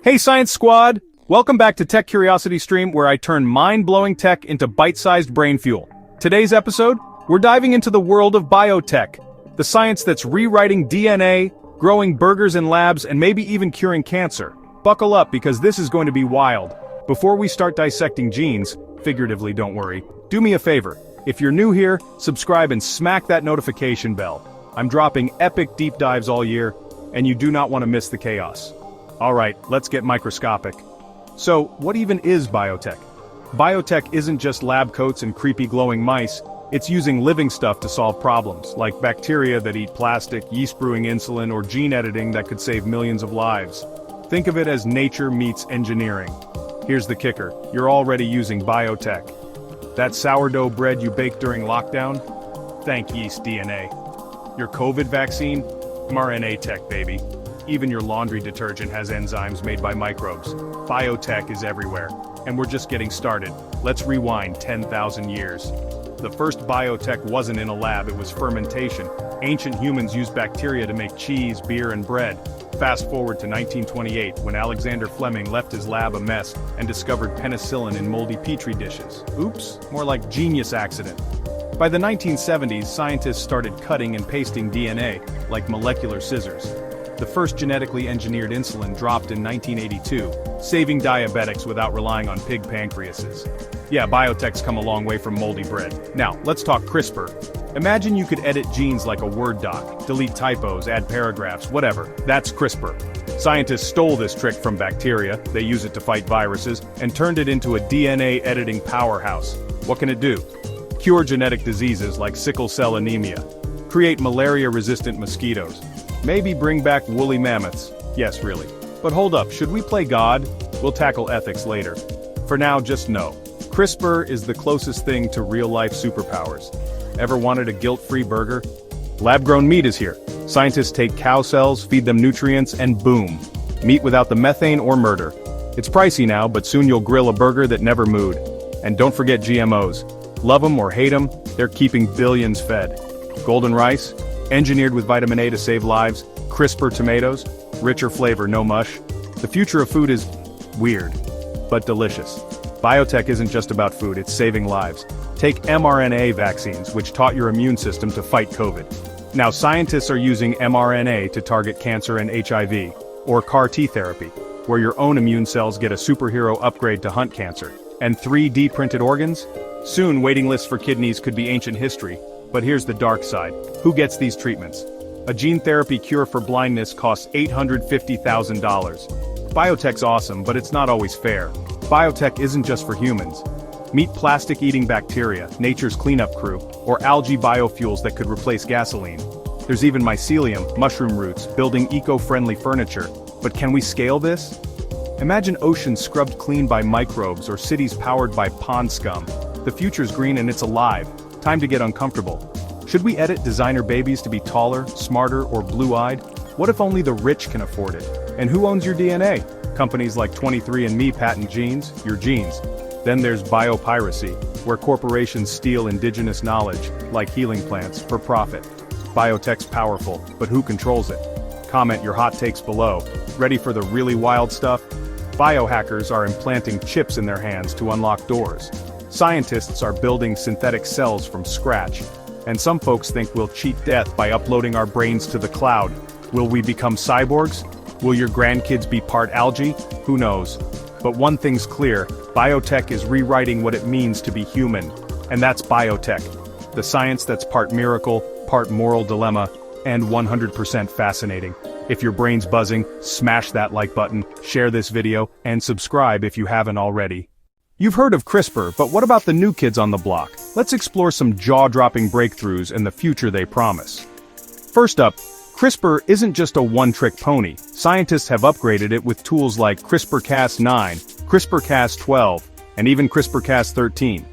Hey Science Squad! Welcome back to Tech Curiosity Stream, where I turn mind-blowing tech into bite-sized brain fuel. Today's episode, we're diving into the world of biotech, the science that's rewriting DNA, growing burgers in labs, and maybe even curing cancer. Buckle up because this is going to be wild. Before we start dissecting genes, figuratively don't worry, do me a favor. If you're new here, subscribe and smack that notification bell. I'm dropping epic deep dives all year, and you do not want to miss the chaos. Alright, let's get microscopic. So, what even is biotech? Biotech isn't just lab coats and creepy glowing mice, it's using living stuff to solve problems, like bacteria that eat plastic, yeast brewing insulin, or gene editing that could save millions of lives. Think of it as nature meets engineering. Here's the kicker, you're already using biotech. That sourdough bread you baked during lockdown? Thank yeast DNA. Your COVID vaccine? mRNA tech, baby. Even your laundry detergent has enzymes made by microbes. Biotech is everywhere. And we're just getting started. Let's rewind 10,000 years. The first biotech wasn't in a lab, it was fermentation. Ancient humans used bacteria to make cheese, beer, and bread. Fast forward to 1928, when Alexander Fleming left his lab a mess and discovered penicillin in moldy petri dishes. Oops, more like genius accident. By the 1970s, scientists started cutting and pasting DNA, like molecular scissors. The first genetically engineered insulin dropped in 1982, saving diabetics without relying on pig pancreases. Yeah, biotech's come a long way from moldy bread. Now, let's talk CRISPR. Imagine you could edit genes like a Word doc, delete typos, add paragraphs, whatever. That's CRISPR. Scientists stole this trick from bacteria, they use it to fight viruses, and turned it into a DNA editing powerhouse. What can it do? Cure genetic diseases like sickle cell anemia. Create malaria-resistant mosquitoes. Maybe bring back woolly mammoths. Yes, really. But hold up, should we play God? We'll tackle ethics later. For now, just know. CRISPR is the closest thing to real-life superpowers. Ever wanted a guilt-free burger? Lab-grown meat is here. Scientists take cow cells, feed them nutrients, and boom. Meat without the methane or murder. It's pricey now, but soon you'll grill a burger that never mooed. And don't forget GMOs. Love them or hate them, they're keeping billions fed. Golden rice? Engineered with vitamin A to save lives, CRISPR tomatoes, richer flavor, no mush. The future of food is weird, but delicious. Biotech isn't just about food, it's saving lives. Take mRNA vaccines, which taught your immune system to fight COVID. Now scientists are using mRNA to target cancer and HIV, or CAR-T therapy, where your own immune cells get a superhero upgrade to hunt cancer. And 3D printed organs? Soon waiting lists for kidneys could be ancient history. But here's the dark side. Who gets these treatments? A gene therapy cure for blindness costs $850,000. Biotech's awesome, but it's not always fair. Biotech isn't just for humans. Meet plastic-eating bacteria, nature's cleanup crew, or algae biofuels that could replace gasoline. There's even mycelium, mushroom roots, building eco-friendly furniture. But can we scale this? Imagine oceans scrubbed clean by microbes or cities powered by pond scum. The future's green and it's alive. Time to get uncomfortable. Should we edit designer babies to be taller, smarter, or blue-eyed? What if only the rich can afford it? And who owns your DNA? Companies like 23andMe patent genes, your genes. Then there's biopiracy, where corporations steal indigenous knowledge, like healing plants, for profit. Biotech's powerful, but who controls it? Comment your hot takes below. Ready for the really wild stuff? Biohackers are implanting chips in their hands to unlock doors. Scientists are building synthetic cells from scratch. And some folks think we'll cheat death by uploading our brains to the cloud. Will we become cyborgs? Will your grandkids be part algae? Who knows? But one thing's clear, biotech is rewriting what it means to be human. And that's biotech. The science that's part miracle, part moral dilemma, and 100% fascinating. If your brain's buzzing, smash that like button, share this video, and subscribe if you haven't already. You've heard of CRISPR, but what about the new kids on the block? Let's explore some jaw-dropping breakthroughs and the future they promise. First up, CRISPR isn't just a one-trick pony. Scientists have upgraded it with tools like CRISPR-Cas9, CRISPR-Cas12, and even CRISPR-Cas13.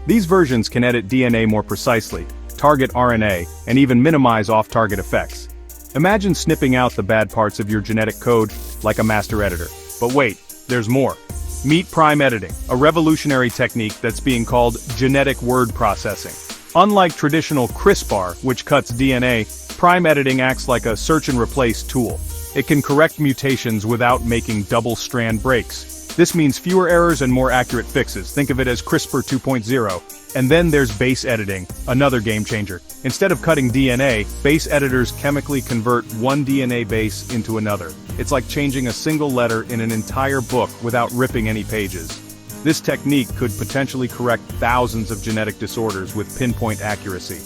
These versions can edit DNA more precisely, target RNA, and even minimize off-target effects. Imagine snipping out the bad parts of your genetic code like a master editor. But wait, there's more. Meet prime editing, a revolutionary technique that's being called genetic word processing. Unlike traditional CRISPR, which cuts DNA, prime editing acts like a search and replace tool. It can correct mutations without making double-strand breaks. This means fewer errors and more accurate fixes. Think of it as CRISPR 2.0. And then there's base editing, another game changer. Instead of cutting DNA, base editors chemically convert one DNA base into another. It's like changing a single letter in an entire book without ripping any pages. This technique could potentially correct thousands of genetic disorders with pinpoint accuracy.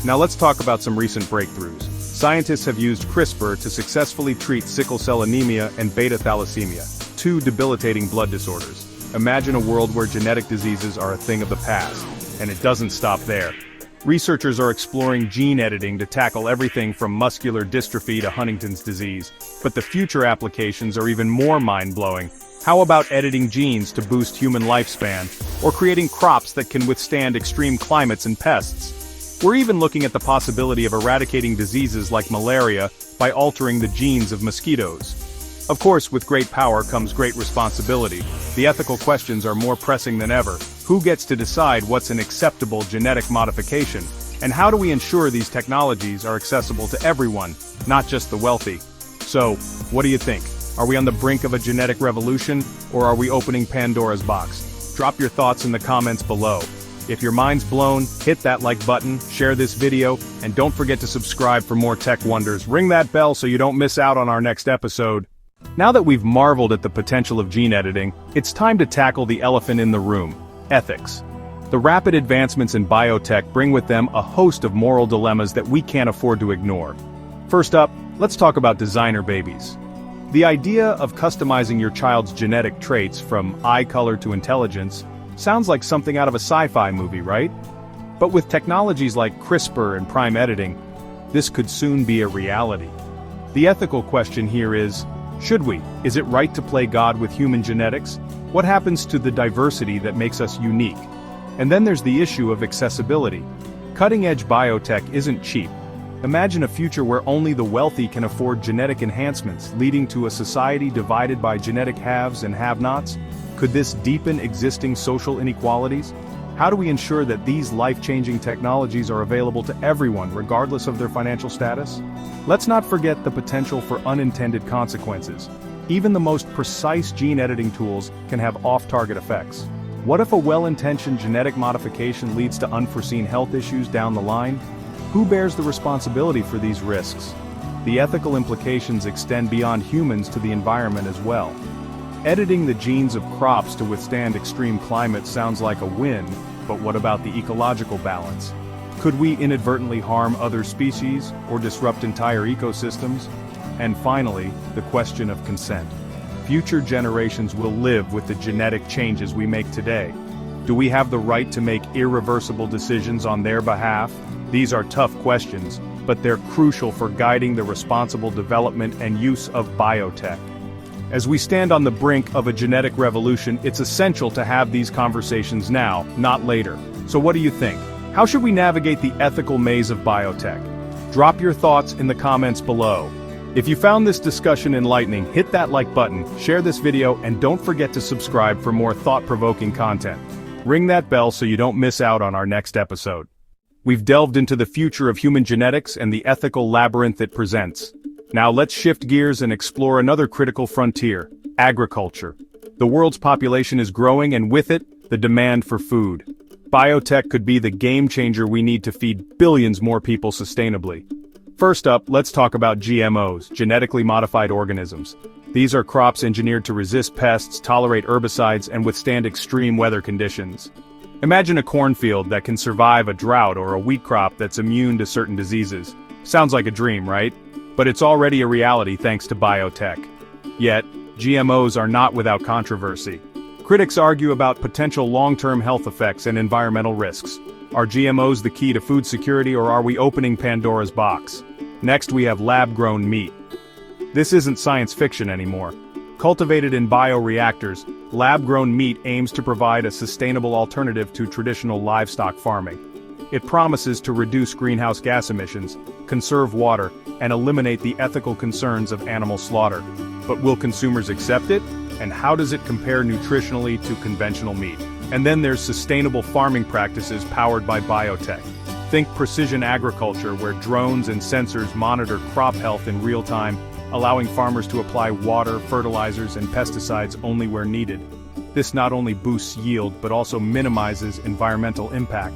Now let's talk about some recent breakthroughs. Scientists have used CRISPR to successfully treat sickle cell anemia and beta thalassemia, two debilitating blood disorders. Imagine a world where genetic diseases are a thing of the past. And it doesn't stop there. Researchers are exploring gene editing to tackle everything from muscular dystrophy to Huntington's disease. But the future applications are even more mind-blowing. How about editing genes to boost human lifespan, or creating crops that can withstand extreme climates and pests? We're even looking at the possibility of eradicating diseases like malaria by altering the genes of mosquitoes. Of course, with great power comes great responsibility. The ethical questions are more pressing than ever. Who gets to decide what's an acceptable genetic modification? And how do we ensure these technologies are accessible to everyone, not just the wealthy? So, what do you think? Are we on the brink of a genetic revolution, or are we opening Pandora's box? Drop your thoughts in the comments below. If your mind's blown, hit that like button, share this video, and don't forget to subscribe for more tech wonders. Ring that bell so you don't miss out on our next episode. Now that we've marveled at the potential of gene editing, it's time to tackle the elephant in the room: ethics. The rapid advancements in biotech bring with them a host of moral dilemmas that we can't afford to ignore. First up, let's talk about designer babies. The idea of customizing your child's genetic traits from eye color to intelligence sounds like something out of a sci-fi movie, right? But with technologies like CRISPR and prime editing, this could soon be a reality. The ethical question here is, should we? Is it right to play God with human genetics? What happens to the diversity that makes us unique? And then there's the issue of accessibility. Cutting-edge biotech isn't cheap. Imagine a future where only the wealthy can afford genetic enhancements, leading to a society divided by genetic haves and have-nots. Could this deepen existing social inequalities? How do we ensure that these life-changing technologies are available to everyone, regardless of their financial status? Let's not forget the potential for unintended consequences. Even the most precise gene editing tools can have off-target effects. What if a well-intentioned genetic modification leads to unforeseen health issues down the line? Who bears the responsibility for these risks? The ethical implications extend beyond humans to the environment as well. Editing the genes of crops to withstand extreme climates sounds like a win, but what about the ecological balance? Could we inadvertently harm other species or disrupt entire ecosystems? And finally, the question of consent. Future generations will live with the genetic changes we make today. Do we have the right to make irreversible decisions on their behalf? These are tough questions, but they're crucial for guiding the responsible development and use of biotech. As we stand on the brink of a genetic revolution, it's essential to have these conversations now, not later. So what do you think? How should we navigate the ethical maze of biotech? Drop your thoughts in the comments below. If you found this discussion enlightening, hit that like button, share this video, and don't forget to subscribe for more thought-provoking content. Ring that bell so you don't miss out on our next episode. We've delved into the future of human genetics and the ethical labyrinth it presents. Now let's shift gears and explore another critical frontier: agriculture. The world's population is growing, and with it, the demand for food. Biotech could be the game changer we need to feed billions more people sustainably. First up, let's talk about GMOs, genetically modified organisms. These are crops engineered to resist pests, tolerate herbicides, and withstand extreme weather conditions. Imagine a cornfield that can survive a drought or a wheat crop that's immune to certain diseases. Sounds like a dream, right? But it's already a reality thanks to biotech. Yet, GMOs are not without controversy. Critics argue about potential long-term health effects and environmental risks. Are GMOs the key to food security, or are we opening Pandora's box? Next, we have lab-grown meat. This isn't science fiction anymore. Cultivated in bioreactors, lab-grown meat aims to provide a sustainable alternative to traditional livestock farming. It promises to reduce greenhouse gas emissions, conserve water, and eliminate the ethical concerns of animal slaughter. But will consumers accept it? And how does it compare nutritionally to conventional meat? And then there's sustainable farming practices powered by biotech. Think precision agriculture, where drones and sensors monitor crop health in real time, allowing farmers to apply water, fertilizers, and pesticides only where needed. This not only boosts yield but also minimizes environmental impact.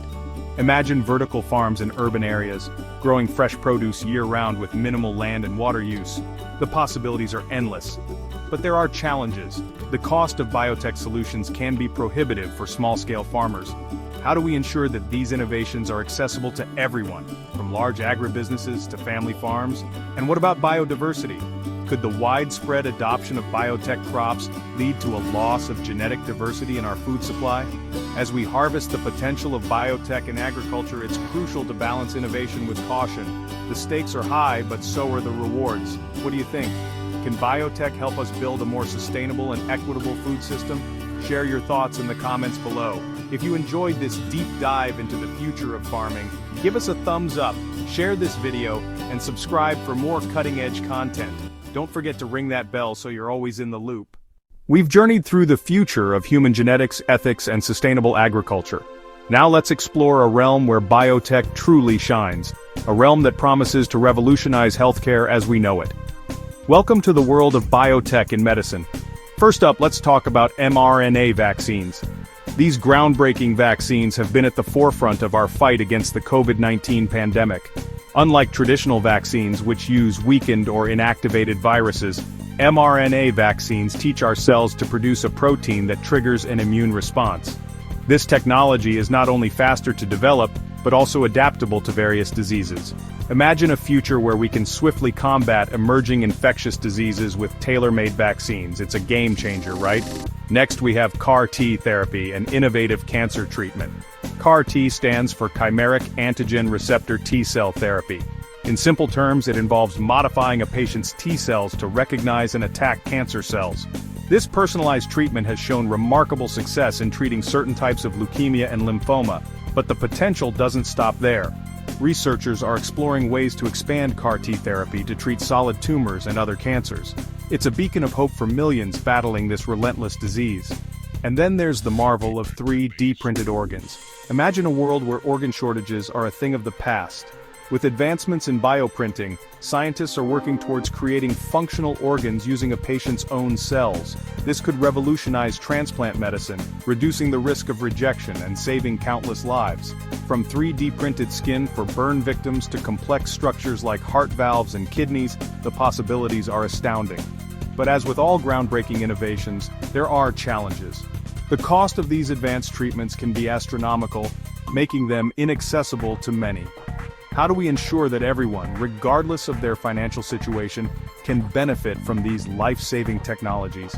Imagine vertical farms in urban areas, growing fresh produce year-round with minimal land and water use. The possibilities are endless. But there are challenges. The cost of biotech solutions can be prohibitive for small-scale farmers. How do we ensure that these innovations are accessible to everyone, from large agribusinesses to family farms? And what about biodiversity? Could the widespread adoption of biotech crops lead to a loss of genetic diversity in our food supply? As we harvest the potential of biotech in agriculture, it's crucial to balance innovation with caution. The stakes are high, but so are the rewards. What do you think? Can biotech help us build a more sustainable and equitable food system? Share your thoughts in the comments below. If you enjoyed this deep dive into the future of farming, give us a thumbs up, share this video, and subscribe for more cutting-edge content. Don't forget to ring that bell so you're always in the loop. We've journeyed through the future of human genetics, ethics, and sustainable agriculture. Now let's explore a realm where biotech truly shines, a realm that promises to revolutionize healthcare as we know it. Welcome to the world of biotech in medicine. First up, let's talk about mRNA vaccines. These groundbreaking vaccines have been at the forefront of our fight against the COVID-19 pandemic. Unlike traditional vaccines, which use weakened or inactivated viruses, mRNA vaccines teach our cells to produce a protein that triggers an immune response. This technology is not only faster to develop, but also adaptable to various diseases. Imagine a future where we can swiftly combat emerging infectious diseases with tailor-made vaccines. It's a game changer, right? Next, we have CAR-T therapy, an innovative cancer treatment. CAR-T stands for chimeric antigen receptor T-cell therapy. In simple terms, it involves modifying a patient's T-cells to recognize and attack cancer cells. This personalized treatment has shown remarkable success in treating certain types of leukemia and lymphoma, but the potential doesn't stop there. Researchers are exploring ways to expand CAR-T therapy to treat solid tumors and other cancers. It's a beacon of hope for millions battling this relentless disease. And then there's the marvel of 3D printed organs. Imagine a world where organ shortages are a thing of the past. With advancements in bioprinting, scientists are working towards creating functional organs using a patient's own cells. This could revolutionize transplant medicine, reducing the risk of rejection and saving countless lives. From 3D printed skin for burn victims to complex structures like heart valves and kidneys, the possibilities are astounding. But as with all groundbreaking innovations, there are challenges. The cost of these advanced treatments can be astronomical, making them inaccessible to many. How do we ensure that everyone, regardless of their financial situation, can benefit from these life-saving technologies?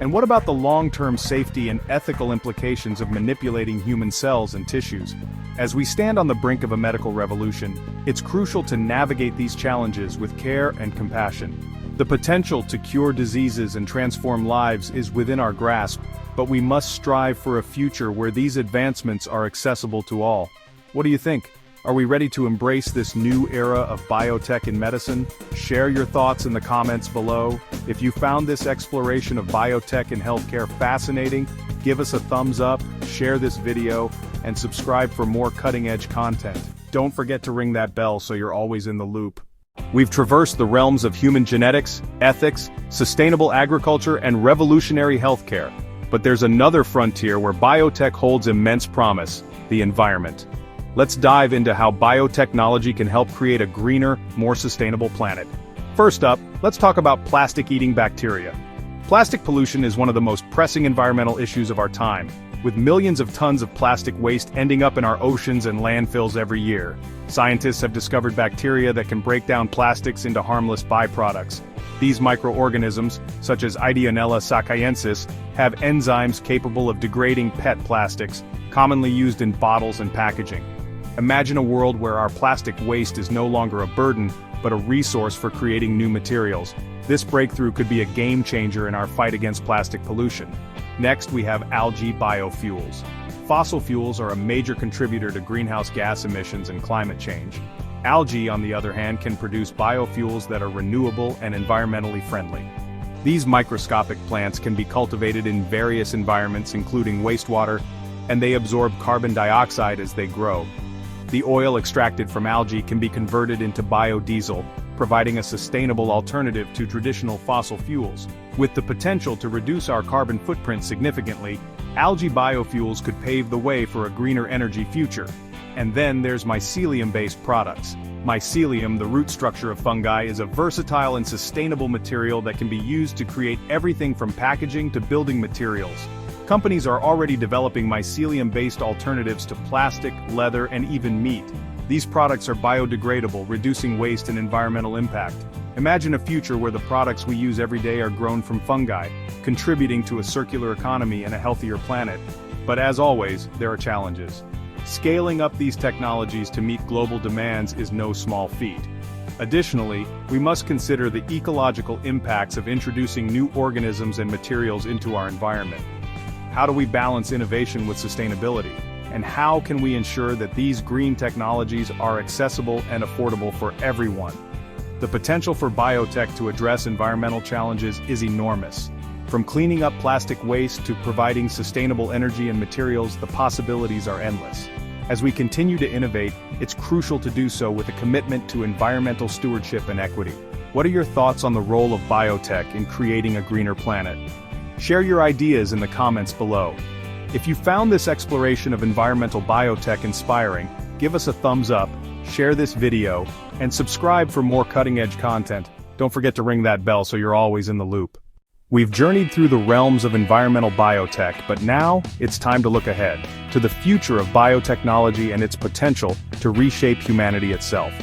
And what about the long-term safety and ethical implications of manipulating human cells and tissues? As we stand on the brink of a medical revolution, it's crucial to navigate these challenges with care and compassion. The potential to cure diseases and transform lives is within our grasp, but we must strive for a future where these advancements are accessible to all. What do you think? Are we ready to embrace this new era of biotech in medicine? Share your thoughts in the comments below. If you found this exploration of biotech in healthcare fascinating, give us a thumbs up, share this video, and subscribe for more cutting-edge content. Don't forget to ring that bell so you're always in the loop. We've traversed the realms of human genetics, ethics, sustainable agriculture, and revolutionary healthcare. But there's another frontier where biotech holds immense promise: the environment. Let's dive into how biotechnology can help create a greener, more sustainable planet. First up, let's talk about plastic-eating bacteria. Plastic pollution is one of the most pressing environmental issues of our time, with millions of tons of plastic waste ending up in our oceans and landfills every year. Scientists have discovered bacteria that can break down plastics into harmless byproducts. These microorganisms, such as Ideonella sacchayensis, have enzymes capable of degrading PET plastics, commonly used in bottles and packaging. Imagine a world where our plastic waste is no longer a burden, but a resource for creating new materials. This breakthrough could be a game changer in our fight against plastic pollution. Next, we have algae biofuels. Fossil fuels are a major contributor to greenhouse gas emissions and climate change. Algae, on the other hand, can produce biofuels that are renewable and environmentally friendly. These microscopic plants can be cultivated in various environments, including wastewater, and they absorb carbon dioxide as they grow. The oil extracted from algae can be converted into biodiesel, providing a sustainable alternative to traditional fossil fuels. With the potential to reduce our carbon footprint significantly, algae biofuels could pave the way for a greener energy future. And then there's mycelium-based products. Mycelium, the root structure of fungi, is a versatile and sustainable material that can be used to create everything from packaging to building materials. Companies are already developing mycelium-based alternatives to plastic, leather, and even meat. These products are biodegradable, reducing waste and environmental impact. Imagine a future where the products we use every day are grown from fungi, contributing to a circular economy and a healthier planet. But as always, there are challenges. Scaling up these technologies to meet global demands is no small feat. Additionally, we must consider the ecological impacts of introducing new organisms and materials into our environment. How do we balance innovation with sustainability? And how can we ensure that these green technologies are accessible and affordable for everyone? The potential for biotech to address environmental challenges is enormous. From cleaning up plastic waste to providing sustainable energy and materials, the possibilities are endless. As we continue to innovate, it's crucial to do so with a commitment to environmental stewardship and equity. What are your thoughts on the role of biotech in creating a greener planet? Share your ideas in the comments below. If you found this exploration of environmental biotech inspiring, give us a thumbs up, share this video, and subscribe for more cutting-edge content. Don't forget to ring that bell so you're always in the loop. We've journeyed through the realms of environmental biotech, but now it's time to look ahead, to the future of biotechnology and its potential to reshape humanity itself.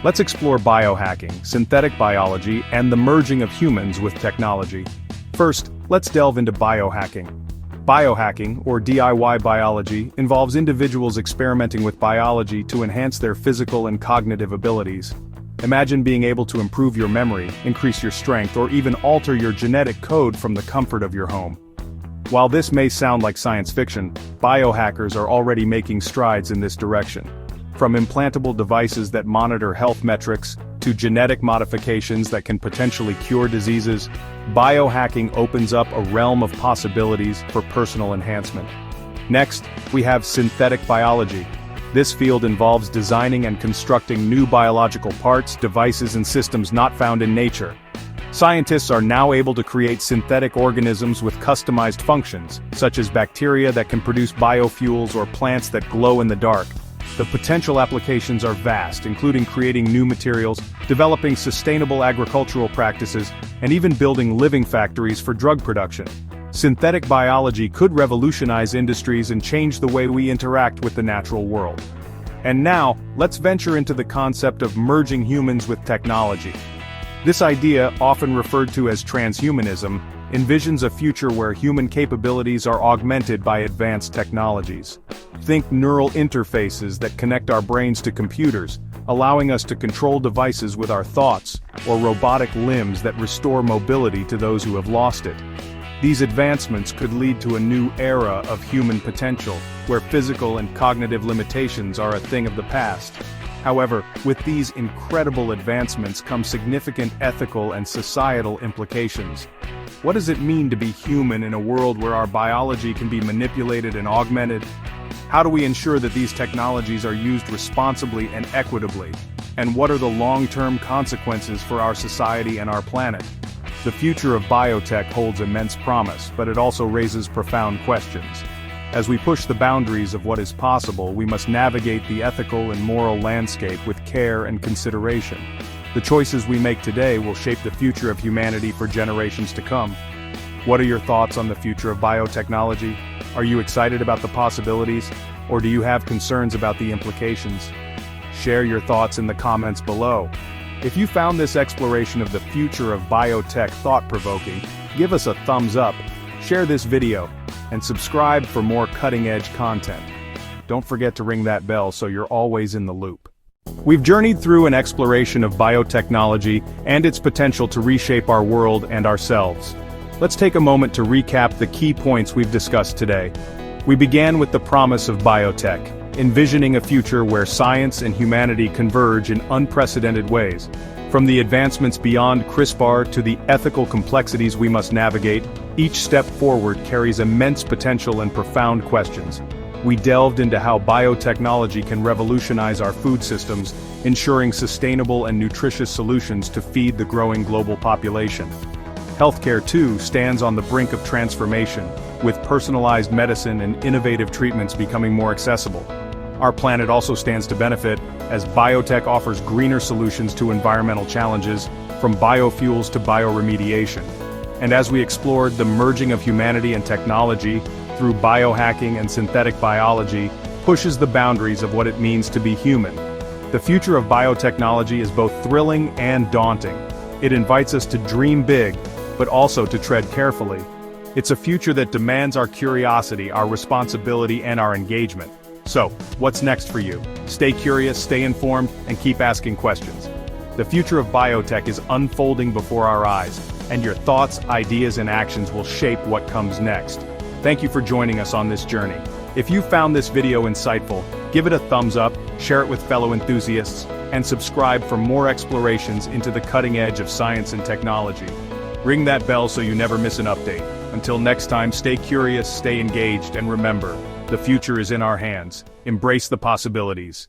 Let's explore biohacking, synthetic biology, and the merging of humans with technology. First, let's delve into biohacking. Biohacking, or DIY biology, involves individuals experimenting with biology to enhance their physical and cognitive abilities. Imagine being able to improve your memory, increase your strength, or even alter your genetic code from the comfort of your home. While this may sound like science fiction, biohackers are already making strides in this direction. From implantable devices that monitor health metrics, to genetic modifications that can potentially cure diseases, biohacking opens up a realm of possibilities for personal enhancement. Next, we have synthetic biology. This field involves designing and constructing new biological parts, devices, and systems not found in nature. Scientists are now able to create synthetic organisms with customized functions, such as bacteria that can produce biofuels or plants that glow in the dark. The potential applications are vast, including creating new materials, developing sustainable agricultural practices, and even building living factories for drug production. Synthetic biology could revolutionize industries and change the way we interact with the natural world. And now, let's venture into the concept of merging humans with technology. This idea, often referred to as transhumanism, envisions a future where human capabilities are augmented by advanced technologies. Think neural interfaces that connect our brains to computers, allowing us to control devices with our thoughts, or robotic limbs that restore mobility to those who have lost it. These advancements could lead to a new era of human potential, where physical and cognitive limitations are a thing of the past. However, with these incredible advancements come significant ethical and societal implications. What does it mean to be human in a world where our biology can be manipulated and augmented? How do we ensure that these technologies are used responsibly and equitably? And what are the long-term consequences for our society and our planet? The future of biotech holds immense promise, but it also raises profound questions. As we push the boundaries of what is possible, we must navigate the ethical and moral landscape with care and consideration. The choices we make today will shape the future of humanity for generations to come. What are your thoughts on the future of biotechnology? Are you excited about the possibilities, or do you have concerns about the implications? Share your thoughts in the comments below. If you found this exploration of the future of biotech thought-provoking, give us a thumbs up, share this video, and subscribe for more cutting-edge content. Don't forget to ring that bell so you're always in the loop. We've journeyed through an exploration of biotechnology and its potential to reshape our world and ourselves. Let's take a moment to recap the key points we've discussed today. We began with the promise of biotech, envisioning a future where science and humanity converge in unprecedented ways. From the advancements beyond CRISPR to the ethical complexities we must navigate, each step forward carries immense potential and profound questions. We delved into how biotechnology can revolutionize our food systems, ensuring sustainable and nutritious solutions to feed the growing global population. Healthcare, too, stands on the brink of transformation, with personalized medicine and innovative treatments becoming more accessible. Our planet also stands to benefit, as biotech offers greener solutions to environmental challenges, from biofuels to bioremediation. And as we explored the merging of humanity and technology, through biohacking and synthetic biology, pushes the boundaries of what it means to be human. The future of biotechnology is both thrilling and daunting. It invites us to dream big, but also to tread carefully. It's a future that demands our curiosity, our responsibility, and our engagement. So, what's next for you? Stay curious, stay informed, and keep asking questions. The future of biotech is unfolding before our eyes, and your thoughts, ideas, and actions will shape what comes next. Thank you for joining us on this journey. If you found this video insightful, give it a thumbs up, share it with fellow enthusiasts, and subscribe for more explorations into the cutting edge of science and technology. Ring that bell so you never miss an update. Until next time, stay curious, stay engaged, and remember, the future is in our hands. Embrace the possibilities.